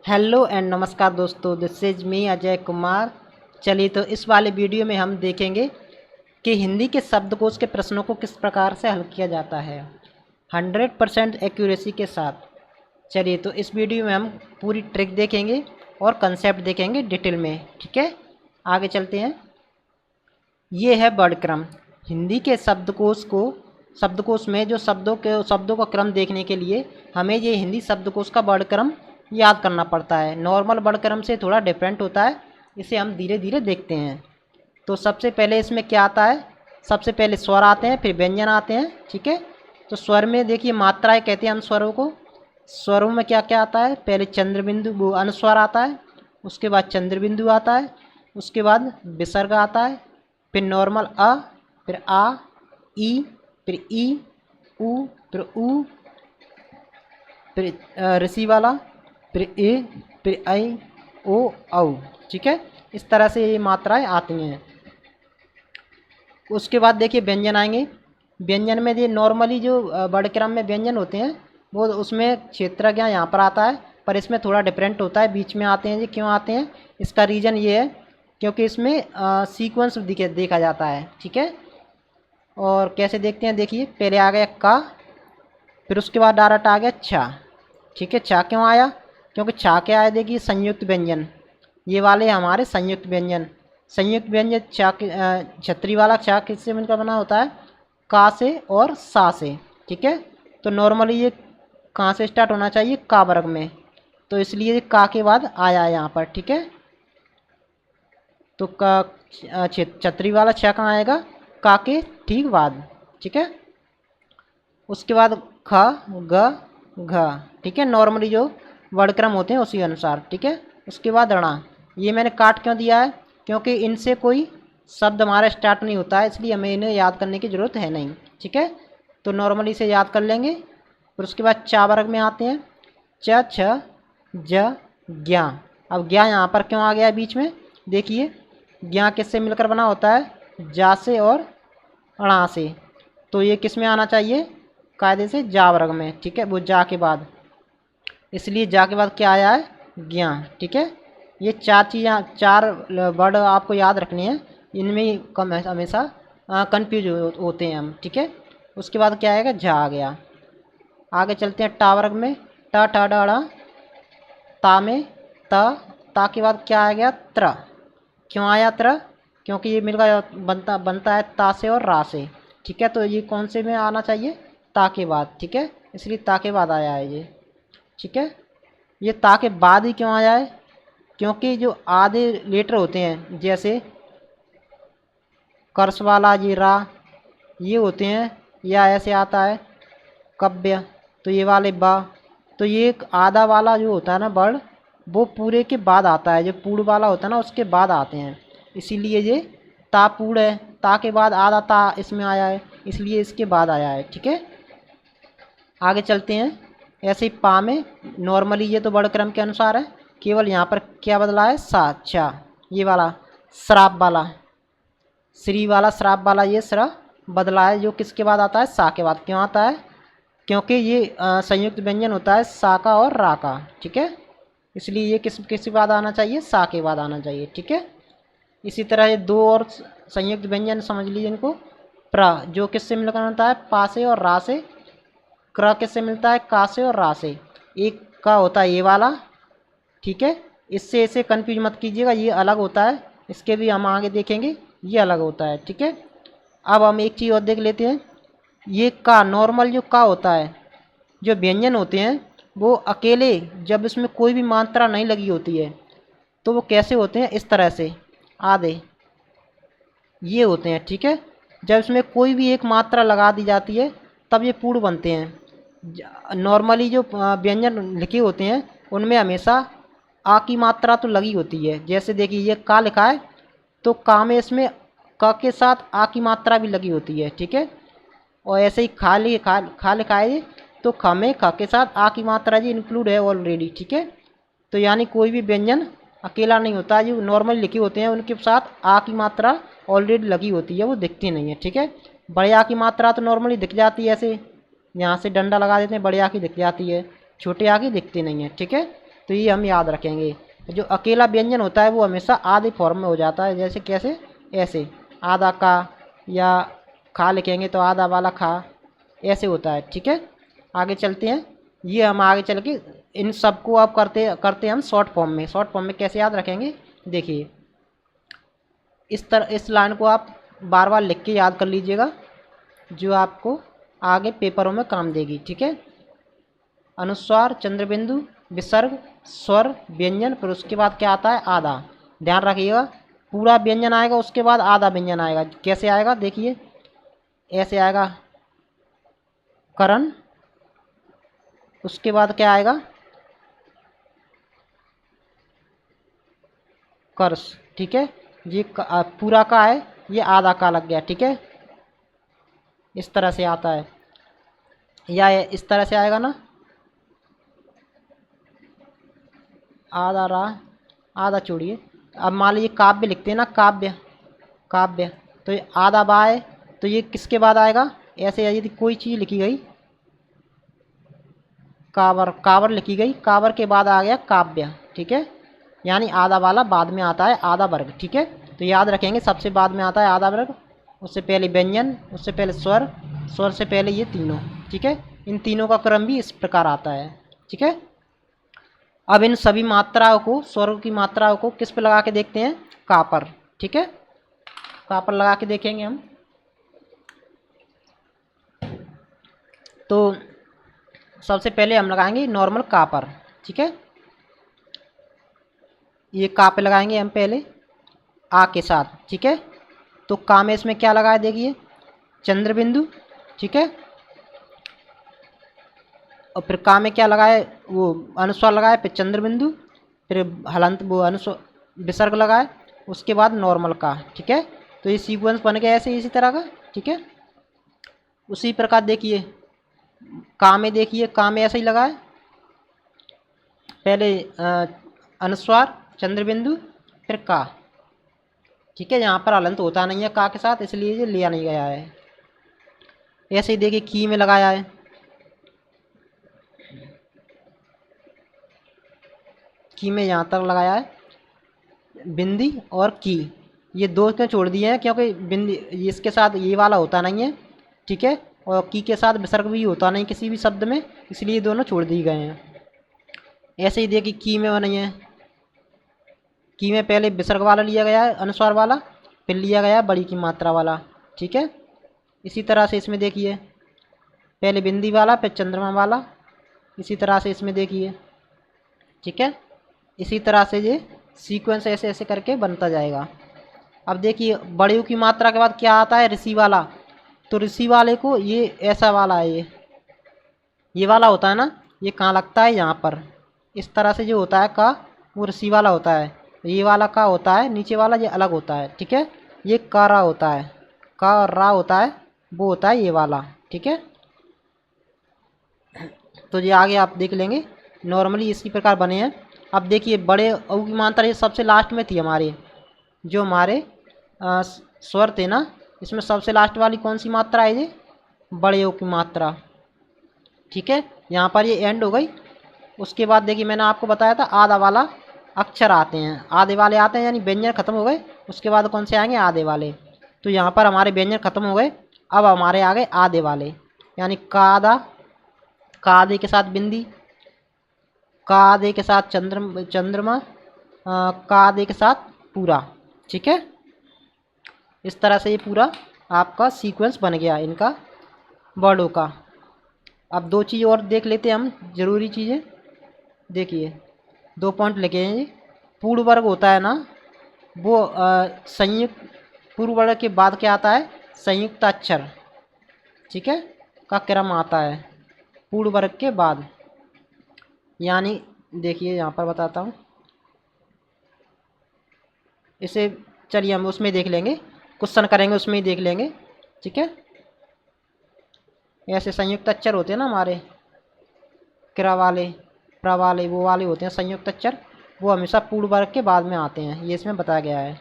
Hello and नमस्कार दोस्तों, this is me Ajay Kumar. चलिए तो इस वाले वीडियो में हम देखेंगे कि हिंदी के शब्दकोश के प्रश्नों को किस प्रकार से हल किया जाता है 100% एक्यूरेसी के साथ। चलिए तो इस वीडियो में हम पूरी ट्रिक देखेंगे और कंसेप्ट देखेंगे डिटेल में। ठीक है, आगे चलते हैं। ये है वर्ड क्रम। हिंदी के शब्दकोश में जो शब्दों का क्रम देखने के लिए हमें ये हिंदी शब्दकोश का वर्ड क्रम याद करना पड़ता है। नॉर्मल वर्ड क्रम से थोड़ा डिफरेंट होता है, इसे हम धीरे धीरे देखते हैं। तो सबसे पहले इसमें क्या आता है, सबसे पहले स्वर आते हैं, फिर व्यंजन आते हैं। ठीक है, तो स्वर में देखिए मात्राएं कहते हैं हम स्वरों को। स्वरों में क्या क्या आता है, पहले चंद्रबिंदु वो अनुस्वार आता है, उसके बाद चंद्रबिंदु आता है, उसके बाद विसर्ग आता है, फिर नॉर्मल अ, फिर आ, ई, फिर ई, उ, फिर ऊ, फिर ऋषि वाला, फिर ए, फिर आई, ओ, औ। ठीक है, इस तरह से ये मात्राएं आती हैं। उसके बाद देखिए व्यंजन आएंगे। व्यंजन में ये नॉर्मली जो वर्ड क्रम में व्यंजन होते हैं वो उसमें क्षेत्रज्ञ यहाँ पर आता है, पर इसमें थोड़ा डिफरेंट होता है, बीच में आते हैं। ये क्यों आते हैं, इसका रीज़न ये है क्योंकि इसमें सीक्वेंस देखा जाता है। ठीक है, और कैसे देखते हैं, देखिए पहले आ गया का, फिर उसके बाद डायरेक्ट आ गया छा। ठीक है, छा क्यों आया, क्योंकि छा क्या है, देखिए संयुक्त व्यंजन, ये वाले हमारे संयुक्त व्यंजन। संयुक्त व्यंजन चा छतरी वाला चा किससे मिलकर बना होता है, का से और सा से। ठीक है, तो नॉर्मली ये कहाँ से स्टार्ट होना चाहिए, का वर्ग में, तो इसलिए का के बाद आया है यहाँ पर। ठीक है, तो का छतरी वाला छा कहाँ आएगा, का के ठीक बाद। ठीक है, उसके बाद ख, ग, घ। ठीक है, नॉर्मली जो वर्ड क्रम होते हैं उसी अनुसार। ठीक है, उसके बाद ऋणा, ये मैंने काट क्यों दिया है, क्योंकि इनसे कोई शब्द हमारा स्टार्ट नहीं होता है, इसलिए हमें इन्हें याद करने की ज़रूरत है नहीं। ठीक है, तो नॉर्मली इसे याद कर लेंगे। फिर उसके बाद चा वर्ग में आते हैं, च, छ, ज, ज्ञा। अब ज्ञा यहाँ पर क्यों आ गया बीच में, देखिए ज्ञा किससे मिलकर बना होता है, जा से और अणा से, तो ये किस में आना चाहिए, कायदे से जा वर्ग में। ठीक है, वो जा के बाद, इसलिए जा के बाद क्या आया है, ज्ञा। ठीक है, ये चार चीज़ें, चार वर्ड आपको याद रखने हैं, इनमें कम हमेशा कंफ्यूज होते हैं हम। ठीक है, उसके बाद क्या आएगा, झा आ गया। आगे चलते हैं टा वर्ग में, ट, ठ, ड, ढ़, ता में ता के बाद क्या आ गया, त्र। क्यों आया त्र, क्योंकि ये मिलकर बनता है ता से और रा से। ठीक है, तो ये कौन से में आना चाहिए, ता के बाद। ठीक है, इसलिए ता के बाद आया है ये। ठीक है, ये ता के बाद ही क्यों आया है, क्योंकि जो आधे लेटर होते हैं, जैसे कर्स वाला ये रा, ये होते हैं, या ऐसे आता है कव्य, तो ये वाले बा, तो ये एक आधा वाला जो होता है ना वर्ड, वो पूरे के बाद आता है, जो पूर्ण वाला होता है ना उसके बाद आते हैं, इसीलिए ये ता पूर्ण है, ता के बाद आधा ता इसमें आया है, इसलिए इसके बाद आया है। ठीक है, आगे चलते हैं। ऐसे ही पा में नॉर्मली ये तो वर्ड क्रम के अनुसार है, केवल यहाँ पर क्या बदला है, सा, चा, ये वाला श्राप वाला, श्री वाला श्राप वाला ये श्रा बदला है, जो किसके बाद आता है, सा के बाद। क्यों आता है, क्योंकि ये संयुक्त व्यंजन होता है सा का और रा का। ठीक है, इसलिए ये किस बाद आना चाहिए, सा के बाद आना चाहिए। ठीक है, इसी तरह ये दो और संयुक्त व्यंजन समझ लीजिए इनको। प्र, जो किससे मिलकर होता है, पा से और रा से। क्र किससे मिलता है, का से और रा से। एक का होता है ये वाला। ठीक है, इससे इसे कंफ्यूज मत कीजिएगा, ये अलग होता है, इसके भी हम आगे देखेंगे, ये अलग होता है। ठीक है, अब हम एक चीज़ और देख लेते हैं। ये का, नॉर्मल जो का होता है, जो व्यंजन होते हैं वो अकेले, जब इसमें कोई भी मात्रा नहीं लगी होती है तो वो कैसे होते हैं, इस तरह से आधे ये होते हैं। ठीक है, जब इसमें कोई भी एक मात्रा लगा दी जाती है तब ये पूर्ण बनते हैं। नॉर्मली जो व्यंजन लिखे होते हैं उनमें हमेशा आ की मात्रा तो लगी होती है, जैसे देखिए ये का लिखा है तो का में इसमें क के साथ आ की मात्रा भी लगी होती है। ठीक है, और ऐसे ही खा लिखा है तो ख में ख के साथ आ की मात्रा जी इंक्लूड है ऑलरेडी। ठीक है, तो यानी कोई भी व्यंजन अकेला नहीं होता, जो नॉर्मल लिखे होते हैं उनके साथ आ की मात्रा ऑलरेडी लगी होती है, वो दिखती नहीं है। ठीक है, बड़े आ की मात्रा तो नॉर्मली दिख जाती है, ऐसे यहाँ से डंडा लगा देते हैं, बड़े आ की दिख जाती है, छोटे आ की दिखती नहीं है। ठीक है, तो ये हम याद रखेंगे। जो अकेला व्यंजन होता है वो हमेशा आधे फॉर्म में हो जाता है, जैसे कैसे, ऐसे आधा का, या खा लिखेंगे तो आधा वाला खा, ऐसे होता है। ठीक है, आगे चलते हैं। ये हम आगे चल के इन सबको आप करते करते हम शॉर्ट फॉर्म में। शॉर्ट फॉर्म में कैसे याद रखेंगे, देखिए इस तरह इस लाइन को आप बार बार लिख के याद कर लीजिएगा, जो आपको आगे पेपरों में काम देगी। ठीक है, अनुस्वार, चंद्रबिंदु, विसर्ग, स्वर, व्यंजन, फिर उसके बाद क्या आता है, आधा। ध्यान रखिएगा, पूरा व्यंजन आएगा उसके बाद आधा व्यंजन आएगा। कैसे आएगा, देखिए ऐसे आएगा करण, उसके बाद क्या आएगा, कर्ष। ठीक है, ये पूरा का है, ये आधा का लग गया। ठीक है, इस तरह से आता है, या इस तरह से आएगा ना, आधा रा, आधा छोड़िए। अब मान लीजिए काव्य लिखते हैं ना, काव्य, काव्य, तो ये आधा बा है, तो ये किसके बाद आएगा, ऐसे यदि कोई चीज़ लिखी गई, कावर, कावर लिखी गई, कावर के बाद आ गया काव्य। ठीक है, यानी आधा वाला बाद में आता है, आधा वर्ग। ठीक है, तो याद रखेंगे सबसे बाद में आता है आधा वर्ग, उससे पहले व्यंजन, उससे पहले स्वर, स्वर से पहले ये तीनों। ठीक है, इन तीनों का क्रम भी इस प्रकार आता है। ठीक है, अब इन सभी मात्राओं को, स्वरों की मात्राओं को किस पे लगा के देखते हैं, का पर। ठीक है, का पर लगा के देखेंगे हम। तो सबसे पहले हम लगाएंगे नॉर्मल का पर। ठीक है, ये का पे लगाएंगे हम पहले आ के साथ। ठीक है, तो का में इसमें क्या लगाया, देखिए चंद्र बिंदु। ठीक है, और फिर का में क्या लगाए, वो अनुस्वार लगाए, फिर चंद्र बिंदु, फिर हलंत वो अनुस्वार विसर्ग लगाए, उसके बाद नॉर्मल का। ठीक है, तो ये सीक्वेंस बन गया ऐसे इसी तरह का। ठीक है, उसी प्रकार देखिए का में, देखिए का में ऐसे ही लगाए, पहले अनुस्वार, चंद्र बिंदु, फिर का। ठीक है, यहाँ पर हलंत होता नहीं है का के साथ, इसलिए ये लिया नहीं गया है। ऐसे ही देखिए की में लगाया है, की में यहाँ तक लगाया है, बिंदी और की, ये दो क्यों छोड़ दिए हैं, क्योंकि बिंदी इसके साथ ये वाला होता नहीं है। ठीक है, और की के साथ विसर्ग भी होता नहीं किसी भी शब्द में, इसलिए दोनों छोड़ दिए गए हैं। ऐसे ही देखिए की में बनी है, की में पहले विसर्ग वाला लिया गया है, अनुस्वार वाला, फिर लिया गया है बड़ी की मात्रा वाला। ठीक है, इसी तरह से इसमें देखिए पहले बिंदी वाला, फिर चंद्रमा वाला, इसी तरह से इसमें देखिए। ठीक है, इसी तरह से ये सीक्वेंस ऐसे ऐसे करके बनता जाएगा। अब देखिए बड़े की मात्रा के बाद क्या आता है, ऋषि वाला। तो ऋषि वाले को ये ऐसा वाला है, ये वाला होता है ना, ये कहाँ लगता है, यहाँ पर। इस तरह से जो होता है का, वो ऋषि वाला होता है। ये वाला का होता है, नीचे वाला ये अलग होता है। ठीक है, ये का रा होता है, का और रा होता है, वो होता है ये वाला। ठीक है, तो ये आगे आप देख लेंगे, नॉर्मली इसी प्रकार बने हैं। अब देखिए बड़े औ की मात्रा ये सबसे लास्ट में थी हमारे, जो हमारे स्वर थे ना, इसमें सबसे लास्ट वाली कौन सी मात्रा है, ये बड़े ओ की मात्रा। ठीक है, यहाँ पर ये एंड हो गई। उसके बाद देखिए मैंने आपको बताया था आधा वाला अक्षर आते हैं, आधे वाले आते हैं, यानी व्यंजन खत्म हो गए, उसके बाद कौन से आएंगे, आधे वाले। तो यहाँ पर हमारे व्यंजन खत्म हो गए, अब हमारे आ गए आधे वाले, यानी का आधा, का आधे के साथ बिंदी, का आधे के साथ चंद्रमा, का आधे के साथ पूरा। ठीक है, इस तरह से ये पूरा आपका सीक्वेंस बन गया इनका वर्डों का। अब दो चीज़ और देख लेते हैं हम, ज़रूरी चीज़ें। देखिए 2 पॉइंट लिखे हैं, ये पूर्ण वर्ग होता है ना, वो संयुक्त, पूर्ण वर्ग के बाद क्या आता है, संयुक्त अक्षर। ठीक है, का क्रम आता है पूर्ण वर्ग के बाद। यानी देखिए यहाँ पर बताता हूँ, इसे चलिए हम उसमें देख लेंगे, क्वेश्चन करेंगे उसमें ही देख लेंगे। ठीक है, ऐसे संयुक्त अक्षर होते हैं ना हमारे, क्र वाले, प्र वाले, वो वाले होते हैं संयुक्त अक्षर, वो हमेशा पूर्ण वर्ग के बाद में आते हैं, ये इसमें बताया गया है।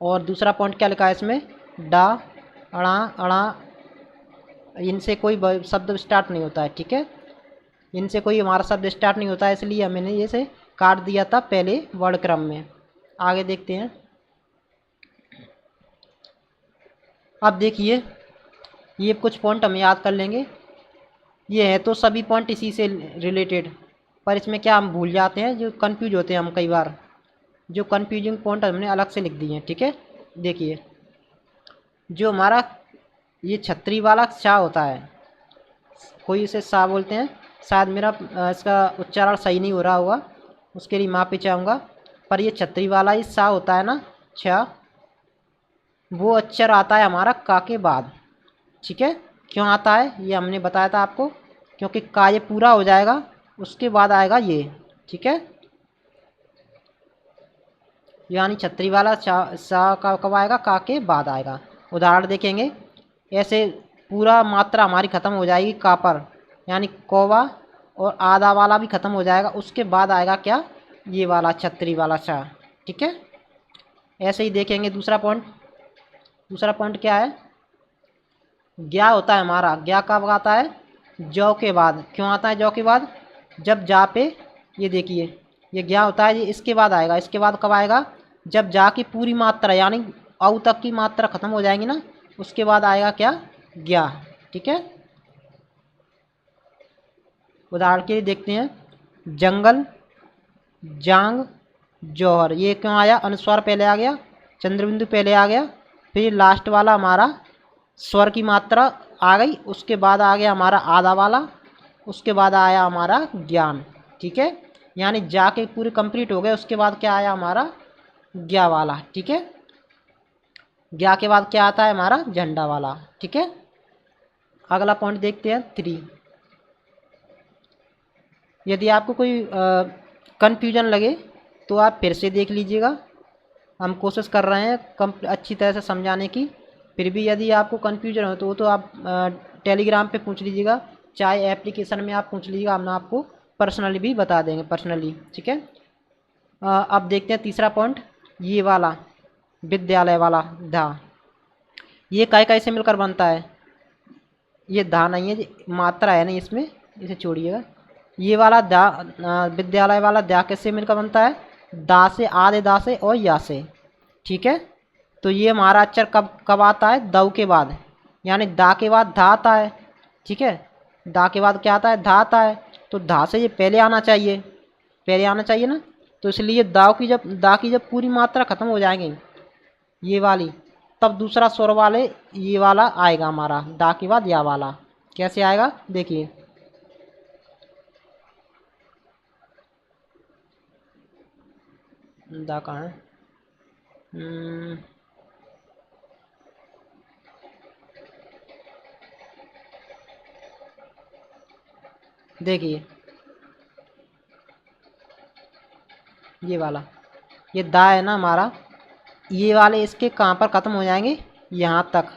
और दूसरा पॉइंट क्या लिखा है इसमें, डा, अड़ा, अड़ा, इनसे कोई शब्द स्टार्ट नहीं होता है। ठीक है, इनसे कोई हमारा शब्द स्टार्ट नहीं होता, इसलिए हमने ये से काट दिया था पहले वर्ड क्रम में। आगे देखते हैं। अब देखिए ये कुछ पॉइंट हम याद कर लेंगे। ये है तो सभी पॉइंट इसी से रिलेटेड, पर इसमें क्या हम भूल जाते हैं, जो कंफ्यूज होते हैं हम कई बार, जो कंफ्यूजिंग पॉइंट हमने अलग से लिख दिए हैं। ठीक है, देखिए जो हमारा ये छतरी वाला सा होता है, कोई इसे सा बोलते हैं, शायद मेरा इसका उच्चारण सही नहीं हो रहा होगा, उसके लिए माफ़ी चाहूँगा। पर ये छतरी वाला ही सा होता है ना, छा, वो अक्षर आता है हमारा का के बाद। ठीक है, क्यों आता है ये हमने बताया था आपको, क्योंकि का ये पूरा हो जाएगा, उसके बाद आएगा ये। ठीक है, यानी छतरी वाला सा का कब आएगा, का के बाद आएगा। उदाहरण देखेंगे, ऐसे पूरा मात्रा हमारी ख़त्म हो जाएगी का पर, यानी कौवा, और आधा वाला भी ख़त्म हो जाएगा, उसके बाद आएगा क्या, ये वाला छतरी वाला सा। ठीक है, ऐसे ही देखेंगे दूसरा पॉइंट। दूसरा पॉइंट क्या है, ज्ञा होता है हमारा, ज्ञा कब आता है, जौ के बाद। क्यों आता है जौ के बाद, जब जा पे, ये देखिए ये ज्ञा होता है, ये इसके बाद आएगा। इसके बाद कब आएगा, जब जा की पूरी मात्रा यानी औ तक की मात्रा खत्म हो जाएंगी ना, उसके बाद आएगा क्या, ज्ञा। ठीक है, उदाहरण के लिए देखते हैं, जंगल, जांग, जौहर। ये क्यों आया, अनुस्वार पहले आ गया, चंद्रबिंदु पहले आ गया, फिर लास्ट वाला हमारा स्वर की मात्रा आ गई, उसके बाद आ गया हमारा आधा वाला, उसके बाद आया हमारा ज्ञान। ठीक है, यानी जा के पूरे कंप्लीट हो गए, उसके बाद क्या आया हमारा, ज्ञा वाला। ठीक है, ज्ञा के बाद क्या आता है हमारा, झंडा वाला। ठीक है, अगला पॉइंट देखते हैं 3। यदि आपको कोई कन्फ्यूजन लगे तो आप फिर से देख लीजिएगा, हम कोशिश कर रहे हैं अच्छी तरह से समझाने की। फिर भी यदि आपको कन्फ्यूजन हो तो वो तो आप टेलीग्राम पे पूछ लीजिएगा, चाहे एप्लीकेशन में आप पूछ लीजिएगा, हम आपको पर्सनली भी बता देंगे, पर्सनली। ठीक है, अब देखते हैं तीसरा पॉइंट, ये वाला विद्यालय वाला धा। ये काय काय से मिलकर बनता है, ये धा नहीं है, ये मात्रा है नहीं इसमें, इसे छोड़िएगा। ये वाला दा, विद्यालय वाला दा किससे मिलकर बनता है, दा से, आधे दा से और या से। ठीक है, तो ये हमारा अक्षर कब कब आता है, दव के बाद, यानी दा के बाद धा आता है। ठीक है, दा के बाद क्या आता है, धा आता है, तो धा से ये पहले आना चाहिए, पहले आना चाहिए ना, तो इसलिए दा की जब पूरी मात्रा खत्म हो जाएंगे ये वाली, तब दूसरा स्वर वाले ये वाला आएगा हमारा, दा के बाद या वाला। कैसे आएगा देखिए, दा कहाँ है, देखिए ये वाला, ये दा है ना हमारा, ये वाले इसके कहाँ पर ख़त्म हो जाएंगे, यहाँ तक,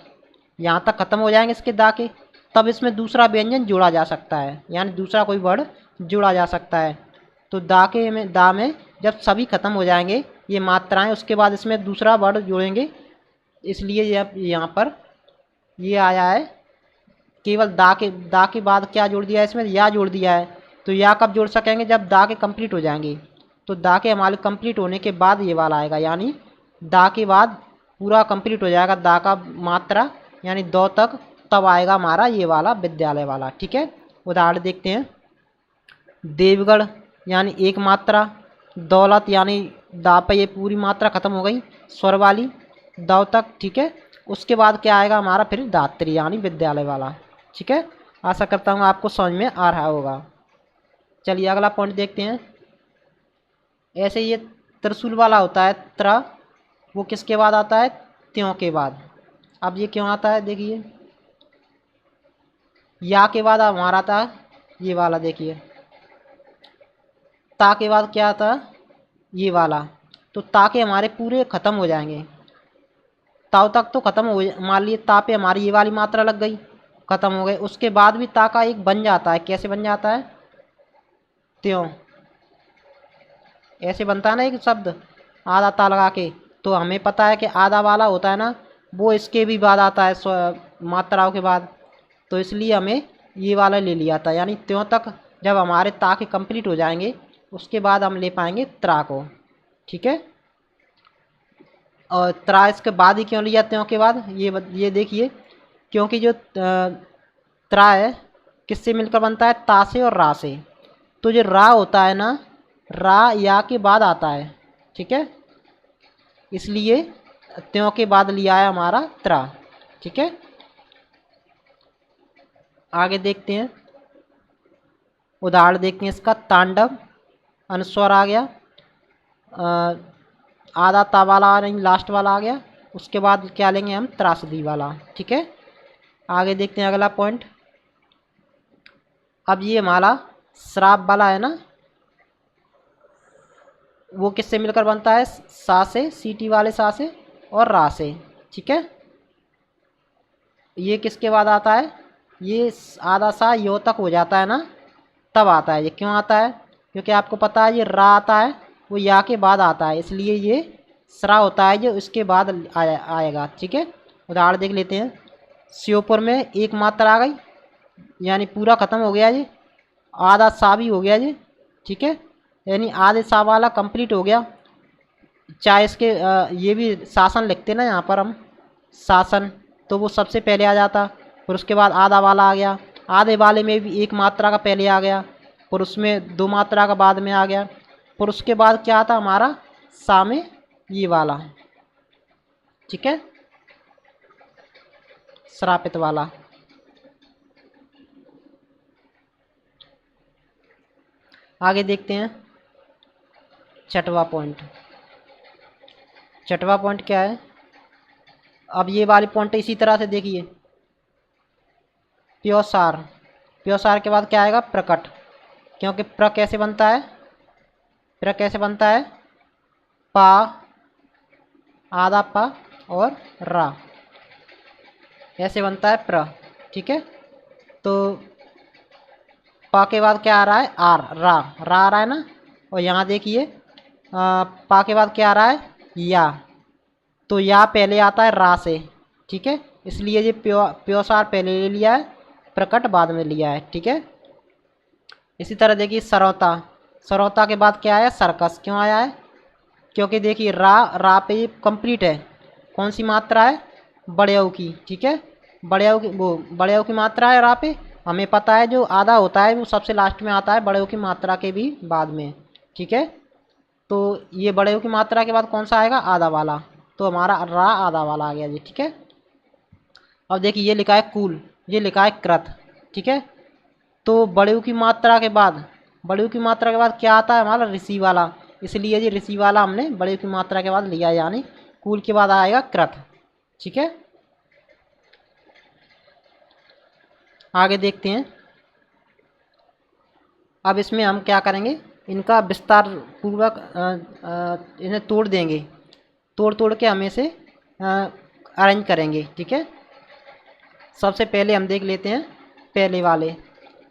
यहाँ तक ख़त्म हो जाएंगे इसके दा के, तब इसमें दूसरा व्यंजन जोड़ा जा सकता है, यानी दूसरा कोई वर्ड जोड़ा जा सकता है। तो दा में जब सभी ख़त्म हो जाएंगे ये मात्राएं, उसके बाद इसमें दूसरा वर्ड जोड़ेंगे, इसलिए यहाँ पर ये आया है, केवल दा के बाद क्या जोड़ दिया है इसमें, या जोड़ दिया है। तो या कब जोड़ सकेंगे, जब दा के कंप्लीट हो जाएंगे, तो दा के हमारे कंप्लीट होने के बाद ये वाला आएगा, यानी दा के बाद पूरा कंप्लीट हो जाएगा दा का मात्रा, यानी दो तक, तब आएगा हमारा ये वाला विद्यालय वाला। ठीक है, उदाहरण देखते हैं, देवगढ़ यानी एक मात्रा, दौलत यानी दा पे ये पूरी मात्रा खत्म हो गई, स्वर वाली, दौ तक। ठीक है, उसके बाद क्या आएगा हमारा, फिर दात्री यानी विद्यालय वाला। ठीक है, आशा करता हूँ आपको समझ में आ रहा होगा। चलिए अगला पॉइंट देखते हैं। ऐसे ये त्रिशूल वाला होता है त्रा, वो किसके बाद आता है, त्यों के बाद। अब ये क्यों आता है देखिए, या के बाद हमारा आता है ये वाला, देखिए ता के बाद क्या आता है ये वाला, तो ता के हमारे पूरे ख़त्म हो जाएंगे, ताव तक तो ख़त्म हो, मान लिए ता पे हमारी ये वाली मात्रा लग गई, ख़त्म हो गए, उसके बाद भी ता का एक बन जाता है। कैसे बन जाता है, त्यों, ऐसे बनता है ना एक शब्द आधा ता लगा के, तो हमें पता है कि आधा वाला होता है ना, वो इसके भी बाद आता है मात्राओं के बाद, तो इसलिए हमें ये वाला ले लिया था, यानी त्यों तक जब हमारे ता के कंप्लीट हो जाएंगे उसके बाद हम ले पाएंगे त्रा को। ठीक है, और त्रा इसके बाद ही क्यों लिया त्यों के बाद, ये देखिए, क्योंकि जो त्रा है किससे मिलकर बनता है, ता से और रा से। तो जो रा होता है ना, रा या के बाद आता है। ठीक है, इसलिए त्यों के बाद लिया है हमारा त्रा। ठीक है, आगे देखते हैं, उदाहरण देखते हैं इसका। तांडव अनुस्वर आ गया, आधा ता वाला नहीं, लास्ट वाला आ गया। उसके बाद क्या लेंगे हम, त्रासदी वाला। ठीक है, आगे देखते हैं अगला पॉइंट। अब ये हमारा श्राप वाला है ना, वो किससे मिलकर बनता है, सा से, सीटी वाले सा से और रा से। ठीक है, ये किसके बाद आता है, ये आधा सा यो तक हो जाता है ना, तब आता है। ये क्यों आता है, क्योंकि आपको पता है ये रा आता है वो या के बाद आता है, इसलिए ये सरा होता है जो इसके बाद आएगा। ठीक है, उदाहरण देख लेते हैं। श्योपुर में एक मात्रा आ गई, यानी पूरा ख़त्म हो गया जी, आधा सा भी हो गया जी। ठीक है, यानी आधे सा वाला कंप्लीट हो गया। चाहे इसके ये भी शासन लिखते ना यहाँ पर हम, शासन, तो वो सबसे पहले आ जाता, फिर उसके बाद आधा वाला आ गया। आधे वाले में भी एक मात्रा का पहले आ गया, फिर उसमें दो मात्रा का बाद में आ गया, फिर उसके बाद क्या आता हमारा, सा में ये वाला। ठीक है, श्रापित वाला। आगे देखते हैं छठवां पॉइंट। छठवां पॉइंट क्या है, अब ये वाली पॉइंट इसी तरह से देखिए। प्योसार, प्योसार के बाद क्या आएगा, प्रकट, क्योंकि प्र कैसे बनता है, प्र कैसे बनता है, पा, आधा पा और रा, ऐसे बनता है प्र। ठीक है, तो पा के बाद क्या आ रहा है, आर, रा, रा आ रहा है ना। और यहाँ देखिए पा के बाद क्या आ रहा है, या, तो या पहले आता है रा से। ठीक है, इसलिए ये प्योसार पहले ले लिया है, प्रकट बाद में लिया है। ठीक है, इसी तरह देखिए सरौता, सरौता के बाद क्या आया, सर्कस, क्यों आया है, क्योंकि देखिए रा, रा पे ये कंप्लीट है, कौन सी मात्रा है, बड़ेऊ की। ठीक है, बड़ेऊ की, वो बड़ेऊ की मात्रा है रा पे, हमें पता है जो आधा होता है वो सबसे लास्ट में आता है, बड़ेऊ की मात्रा के भी बाद में। ठीक है, तो ये बड़ेऊ की मात्रा के बाद कौन सा आएगा, आधा वाला, तो हमारा रा आधा वाला आ गया जी। ठीक है, अब देखिए ये लिखा है कूल, ये लिखा है कृत। ठीक है, तो बड़ेऊ की मात्रा के बाद, बड़ेऊ की मात्रा के बाद क्या आता है हमारा, ऋषि वाला, इसलिए ये ऋषि वाला हमने बड़ेऊ की मात्रा के बाद लिया, यानी कूल के बाद आएगा कृत। ठीक है, आगे देखते हैं। अब इसमें हम क्या करेंगे, इनका विस्तार पूर्वक इन्हें तोड़ देंगे, तोड़ तोड़ के हम इसे अरेंज करेंगे। ठीक है, सबसे पहले हम देख लेते हैं पहले वाले।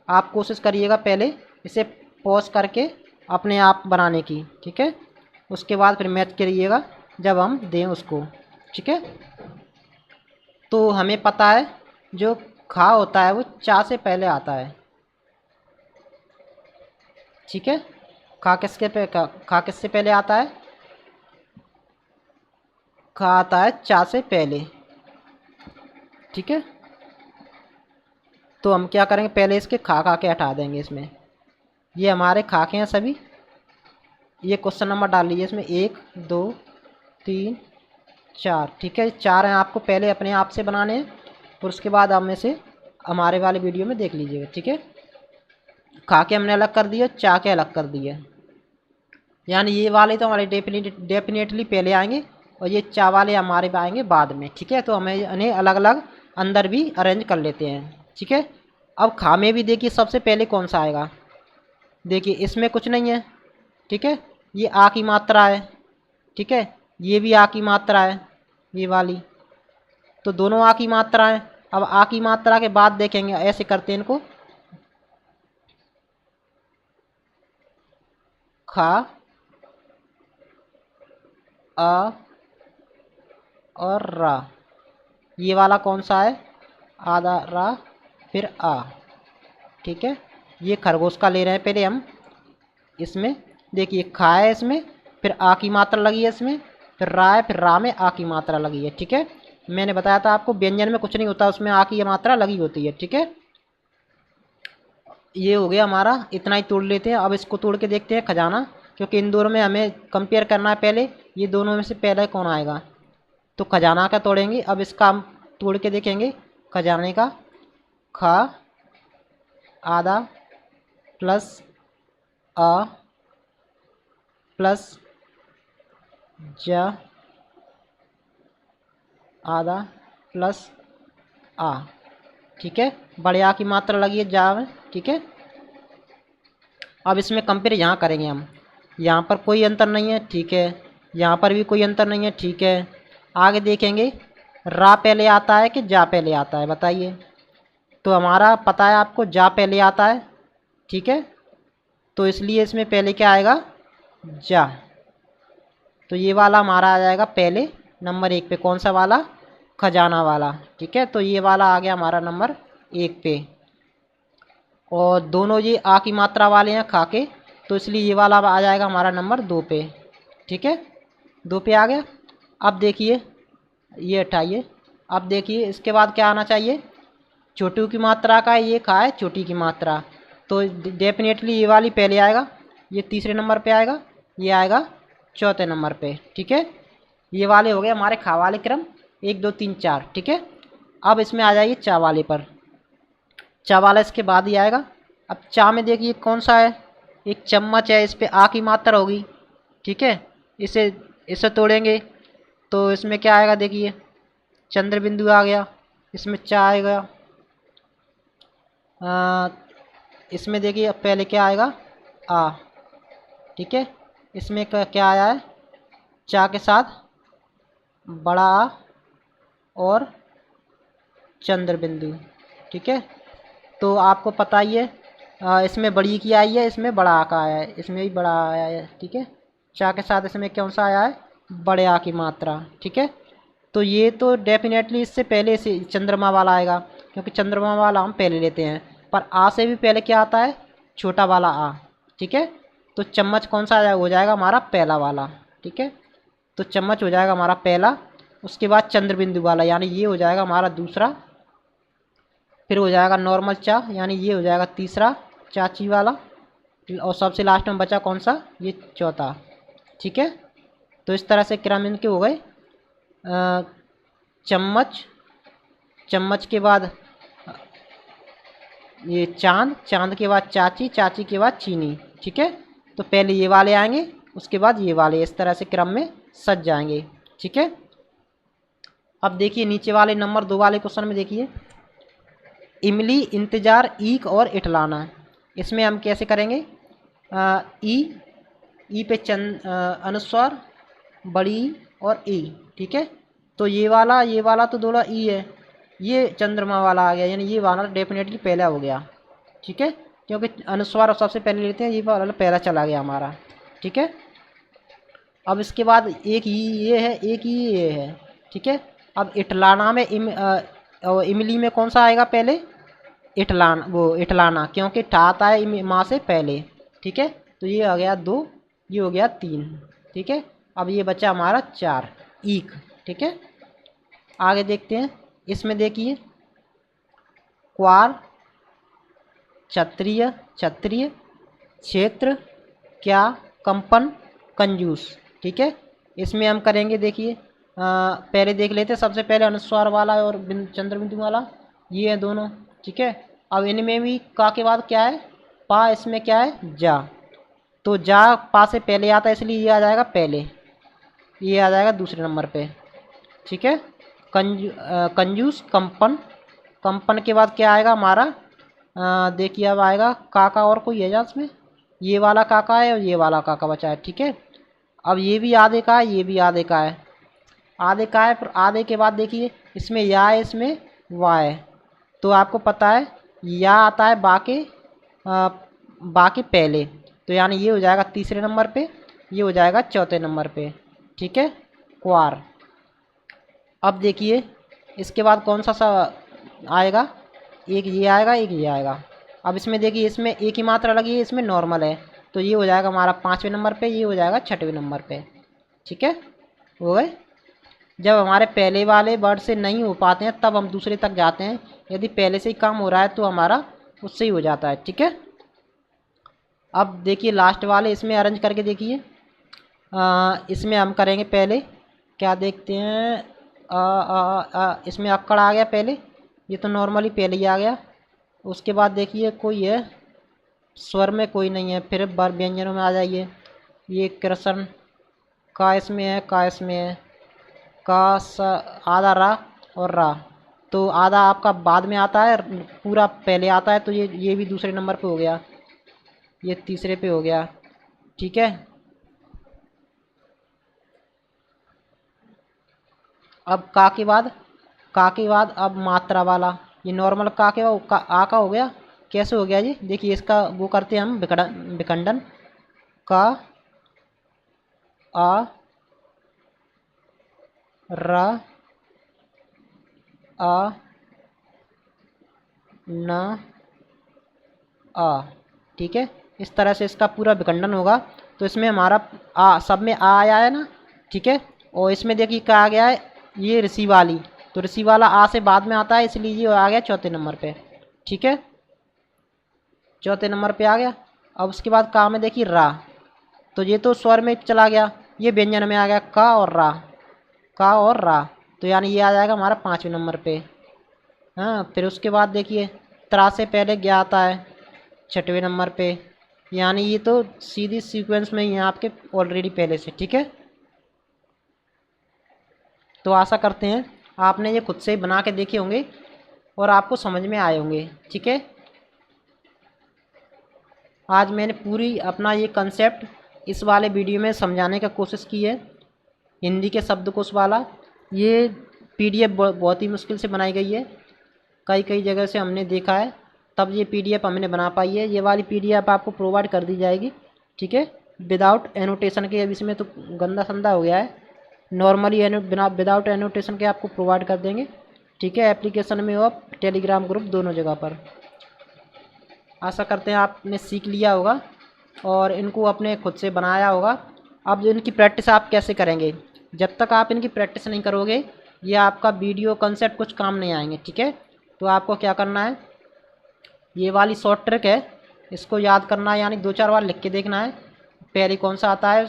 आप कोशिश करिएगा पहले इसे पॉज करके अपने आप बनाने की। ठीक है, उसके बाद फिर मैच करिएगा जब हम दें उसको। ठीक है, तो हमें पता है जो खा होता है वो चा से पहले आता है। ठीक है, खा किससे पहले आता है, खा आता है चा से पहले। ठीक है, तो हम क्या करेंगे, पहले इसके खा के हटा देंगे इसमें। ये हमारे खाके हैं सभी, ये क्वेश्चन नंबर डाल लीजिए इसमें, 1 2 3 4। ठीक है, 4 हैं, आपको पहले अपने आप से बनाने हैं, और उसके बाद आप में से हमारे वाले वीडियो में देख लीजिएगा। ठीक है, खा के हमने अलग कर दिए, चा के अलग कर दिए, यानी ये वाले तो हमारे डेफिनेटली पहले आएंगे और ये चा वाले हमारे आएंगे बाद में। ठीक है, तो हमें इन्हें अलग अलग अंदर भी अरेंज कर लेते हैं। ठीक है, अब खा में भी देखिए सबसे पहले कौन सा आएगा, देखिए इसमें कुछ नहीं है। ठीक है, ये आ की मात्रा है। ठीक है, ये भी आ की मात्रा है, ये वाली, तो दोनों आ की मात्रा है। अब आ की मात्रा के बाद देखेंगे, ऐसे करते हैं इनको, खा, आ और रा, ये वाला कौन सा है, आधा रा फिर आ। ठीक है, ये खरगोश का ले रहे हैं पहले हम। इसमें देखिए खा है, इसमें फिर आ की मात्रा लगी है, इसमें फिर रा है, फिर रा में आ की मात्रा लगी है। ठीक है, मैंने बताया था आपको व्यंजन में कुछ नहीं होता, उसमें आ की मात्रा लगी होती है। ठीक है, ये हो गया हमारा, इतना ही तोड़ लेते हैं। अब इसको तोड़ के देखते हैं खजाना, क्योंकि इन दोनों में हमें कंपेयर करना है पहले, ये दोनों में से पहले कौन आएगा। तो खजाना का तोड़ेंगे, अब इसका हम तोड़ के देखेंगे खजाने का। ख आधा प्लस अ प्लस ज आधा प्लस आ। ठीक है, बड़े आ की मात्रा लगी है जा में। ठीक है, अब इसमें कंपेयर यहाँ करेंगे हम। यहाँ पर कोई अंतर नहीं है, ठीक है, यहाँ पर भी कोई अंतर नहीं है, ठीक है। आगे देखेंगे रा पहले आता है कि जा पहले आता है, बताइए। तो हमारा पता है आपको, जा पहले आता है। ठीक है, तो इसलिए इसमें पहले क्या आएगा, जा। तो ये वाला हमारा आ जाएगा पहले नंबर 1 पे। कौन सा वाला, खजाना वाला। ठीक है, तो ये वाला आ गया हमारा नंबर 1 पे। और दोनों ये आ की मात्रा वाले हैं खा के, तो इसलिए ये वाला आ जाएगा हमारा नंबर 2 पे। ठीक है, 2 पे आ गया। अब देखिए ये हटाइए, अब देखिए इसके बाद क्या आना चाहिए, छोटू की मात्रा का ये खा है, छोटी की मात्रा। तो डेफिनेटली ये वाली पहले आएगा, ये तीसरे नंबर पे आएगा, ये आएगा चौथे नंबर पे। ठीक है, ये वाले हो गए हमारे खा वाले क्रम 1 2 3 4। ठीक है, अब इसमें आ जाइए चा वाले पर। चा वाला इसके बाद ही आएगा। अब चा में देखिए कौन सा है, एक चम्मच है, इस पे आ की मात्रा होगी। ठीक है, इसे इसे तोड़ेंगे तो इसमें क्या आएगा, देखिए चंद्र बिंदु आ गया, इसमें चा आएगा। इसमें देखिए अब पहले क्या आएगा, आ। ठीक है, इसमें क्या आया है, चा के साथ बड़ा आ और चंद्र बिंदु। ठीक है, तो आपको पता ही है, इसमें बड़ी की आई है, इसमें बड़ा आ का आया है, इसमें भी बड़ा आया है। ठीक है, चा के साथ इसमें कौन सा आया है, बड़े आ की मात्रा। ठीक है, तो ये तो डेफिनेटली इससे पहले से चंद्रमा वाला आएगा, क्योंकि चंद्रमा वाला हम पहले लेते हैं। पर आ से भी पहले क्या आता है, छोटा वाला आ। ठीक है, तो चम्मच कौन सा हो जाएगा हमारा, पहला वाला। ठीक है, तो चम्मच हो जाएगा हमारा पहला। उसके बाद चंद्र बिंदु वाला, यानी ये हो जाएगा हमारा दूसरा। फिर हो जाएगा नॉर्मल चा, यानी ये हो जाएगा तीसरा चाची वाला। और सबसे लास्ट में बचा कौन सा, ये चौथा। ठीक है, तो इस तरह से क्रम इनके हो गए। चम्मच, चम्मच के बाद ये चांद, चांद के बाद चाची, चाची के बाद चीनी। ठीक है, तो पहले ये वाले आएंगे, उसके बाद ये वाले, इस तरह से क्रम में सज जाएंगे। ठीक है, अब देखिए नीचे वाले नंबर 2 वाले क्वेश्चन में देखिए, इमली, इंतजार, ईक और इटलाना। इसमें हम कैसे करेंगे, ई पे अनुस्वार, बड़ी और ई। ठीक है, तो ये वाला तो थोड़ा ई है, ये चंद्रमा वाला आ गया, यानी ये वाला डेफिनेटली पहला हो गया। ठीक है, क्योंकि अनुस्वार सबसे पहले लेते हैं, ये वाला पहला चला गया हमारा। ठीक है, अब इसके बाद एक ही ये है, एक ही ये है। ठीक है, अब इटलाना में इमली में कौन सा आएगा पहले, इटलान, वो इटलाना, क्योंकि ठा आता है माँ से पहले। ठीक है, तो ये आ गया 2, ये हो गया 3। ठीक है, अब ये बचा हमारा 4, ईक। ठीक है, आगे देखते हैं। इसमें देखिए क्वार, क्षत्रिय, क्षत्रिय, क्षेत्र, क्या, कंपन, कंजूस। ठीक है, इसमें हम करेंगे, देखिए पहले देख लेते हैं। सबसे पहले अनुस्वार वाला और चंद्र बिंदु वाला, ये है दोनों। ठीक है, अब इनमें भी का के बाद क्या है, पा, इसमें क्या है, जा। तो जा पा से पहले आता है, इसलिए ये आ जाएगा पहले, ये आ जाएगा दूसरे नंबर पे। ठीक है, कंजूस, कंपन, कंपन के बाद क्या आएगा हमारा, देखिए अब आएगा काका, और कोई है जा इसमें, ये वाला काका है और ये वाला काका बचा है। ठीक है, अब ये भी आधे का है, ये भी आधे का है, आधे का है। फिर आधे के बाद देखिए इसमें या है, इसमें वाई है। तो आपको पता है या आता है बाकी, बाकी पहले, तो यानी ये हो जाएगा तीसरे नंबर पे, ये हो जाएगा चौथे नंबर पे। ठीक है, क्वार। अब देखिए इसके बाद कौन सा आएगा, एक ये आएगा, एक ये आएगा। अब इसमें देखिए, इसमें एक ही मात्रा लगी है, इसमें नॉर्मल है, तो ये हो जाएगा हमारा 5वें नंबर पे, ये हो जाएगा 6वें नंबर पे। ठीक है, हो गए। जब हमारे पहले वाले वर्ड से नहीं हो पाते हैं तब हम दूसरे तक जाते हैं, यदि पहले से ही काम हो रहा है तो हमारा उससे ही हो जाता है। ठीक है, अब देखिए लास्ट वाले इसमें अरेंज करके देखिए। इसमें हम करेंगे पहले, क्या देखते हैं, इसमें अक्कड़ आ गया पहले, ये तो नॉर्मली पहले ही आ गया। उसके बाद देखिए कोई है, स्वर में कोई नहीं है, फिर बार व्यंजनों में आ जाइए। ये कृष्ण का इसमें है, का इसमें है, का स आधा रा और रा, तो आधा आपका बाद में आता है, पूरा पहले आता है, तो ये भी दूसरे नंबर पे हो गया, ये तीसरे पे हो गया। ठीक है, अब का के बाद अब मात्रा वाला, ये नॉर्मल का के बाद आ का हो गया। कैसे हो गया जी, देखिए इसका वो करते हैं हम विखंडन, का आ रा आ न आ। ठीक है, इस तरह से इसका पूरा विखंडन होगा, तो इसमें हमारा सब में आ आया है ना। ठीक है, और इसमें देखिए क्या आ गया है, ये ऋषि वाली, तो ऋषि वाला आ से बाद में आता है, इसलिए ये आ गया चौथे नंबर पे। ठीक है, चौथे नंबर पे आ गया। अब उसके बाद का में देखिए रा, तो ये तो स्वर में चला गया, ये व्यंजन में आ गया का और रा, का और रा, तो यानी ये आ जाएगा हमारा 5वें नंबर पे। हाँ, फिर उसके बाद देखिए त्रा से पहले क्या आता है 6वें नंबर पे, यानी ये तो सीधी सीक्वेंस में ही है आपके ऑलरेडी पहले से। ठीक है, तो आशा करते हैं आपने ये खुद से बना के देखे होंगे और आपको समझ में आए होंगे। ठीक है, आज मैंने पूरी अपना ये कंसेप्ट इस वाले वीडियो में समझाने का कोशिश की है, हिंदी के शब्दकोश वाला। ये पीडीएफ बहुत ही मुश्किल से बनाई गई है, कई कई जगह से हमने देखा है, तब ये पीडीएफ हमने बना पाई है। ये वाली पीडीएफ आपको प्रोवाइड कर दी जाएगी। ठीक है, विदाउट एनोटेशन के, अब इसमें तो गंदा संदा हो गया है, नॉर्मली विदाउट एनोटेशन के आपको प्रोवाइड कर देंगे। ठीक है, एप्लीकेशन में और टेलीग्राम ग्रुप दोनों जगह पर। आशा करते हैं आपने सीख लिया होगा और इनको अपने खुद से बनाया होगा। अब जो इनकी प्रैक्टिस आप कैसे करेंगे, जब तक आप इनकी प्रैक्टिस नहीं करोगे ये आपका वीडियो कंसेप्ट कुछ काम नहीं आएंगे। ठीक है, तो आपको क्या करना है, ये वाली शॉर्ट ट्रिक है, इसको याद करना है, यानी 2-4 बार लिख के देखना है। पहले कौन सा आता है,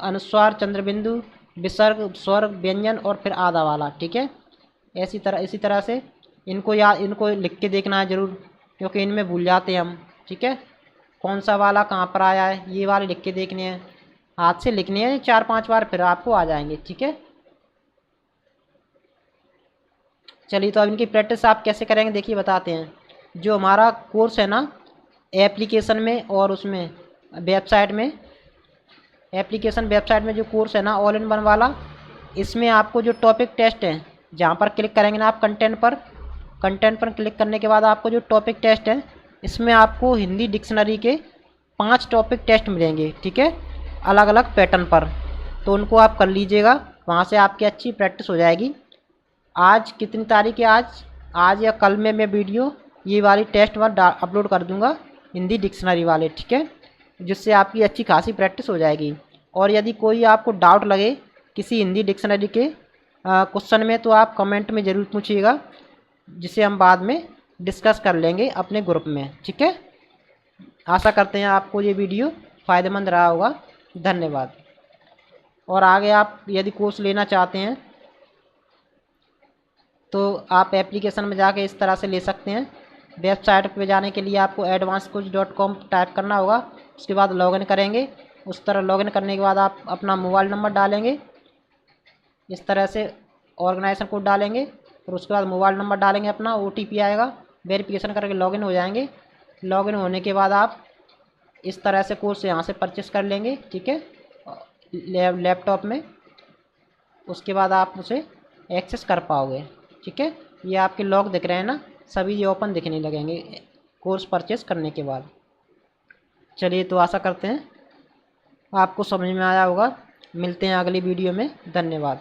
अनुस्वार, चंद्रबिंदु, विसर्ग, स्वर, व्यंजन और फिर आधा वाला। ठीक है, इसी तरह से इनको लिख के देखना है ज़रूर, क्योंकि इनमें भूल जाते हैं हम। ठीक है, कौन सा वाला कहाँ पर आया है, ये वाले लिख के देखने हैं, हाथ से लिखने हैं 4-5 बार, फिर आपको आ जाएंगे। ठीक है, चलिए तो अब इनकी प्रैक्टिस आप कैसे करेंगे देखिए बताते हैं। जो हमारा कोर्स है ना, एप्लीकेशन में और उसमें वेबसाइट में, वेबसाइट में जो कोर्स है ना ऑल इन वन वाला, इसमें आपको जो टॉपिक टेस्ट है, जहाँ पर क्लिक करेंगे ना आप कंटेंट पर क्लिक करने के बाद आपको जो टॉपिक टेस्ट है, इसमें आपको हिंदी डिक्शनरी के 5 टॉपिक टेस्ट मिलेंगे। ठीक है, अलग अलग पैटर्न पर, तो उनको आप कर लीजिएगा, वहाँ से आपकी अच्छी प्रैक्टिस हो जाएगी। आज कितनी तारीख है, आज या कल में मैं वीडियो ये वाली टेस्ट वन अपलोड कर दूंगा, हिंदी डिक्शनरी वाले। ठीक है, जिससे आपकी अच्छी खासी प्रैक्टिस हो जाएगी। और यदि कोई आपको डाउट लगे किसी हिंदी डिक्शनरी के क्वेश्चन में, तो आप कमेंट में ज़रूर पूछिएगा, जिसे हम बाद में डिस्कस कर लेंगे अपने ग्रुप में। ठीक है, आशा करते हैं आपको ये वीडियो फ़ायदेमंद रहा होगा। धन्यवाद। और आगे आप यदि कोर्स लेना चाहते हैं तो आप एप्लीकेशन में जाके इस तरह से ले सकते हैं। वेबसाइट पे जाने के लिए आपको advancedcoach.com टाइप करना होगा, उसके बाद लॉगिन करेंगे। उस तरह लॉगिन करने के बाद आप अपना मोबाइल नंबर डालेंगे, इस तरह से ऑर्गेनाइजेशन कोड डालेंगे, और उसके बाद मोबाइल नंबर डालेंगे, अपना OTP आएगा, वेरिफिकेशन करके लॉगिन हो जाएंगे। लॉगिन होने के बाद आप इस तरह से कोर्स यहाँ से परचेस कर लेंगे। ठीक है, लैपटॉप में, उसके बाद आप उसे एक्सेस कर पाओगे। ठीक है, ये आपके लॉग दिख रहे हैं ना, सभी ये ओपन दिखने लगेंगे कोर्स परचेस करने के बाद। चलिए, तो आशा करते हैं आपको समझ में आया होगा। मिलते हैं अगली वीडियो में। धन्यवाद।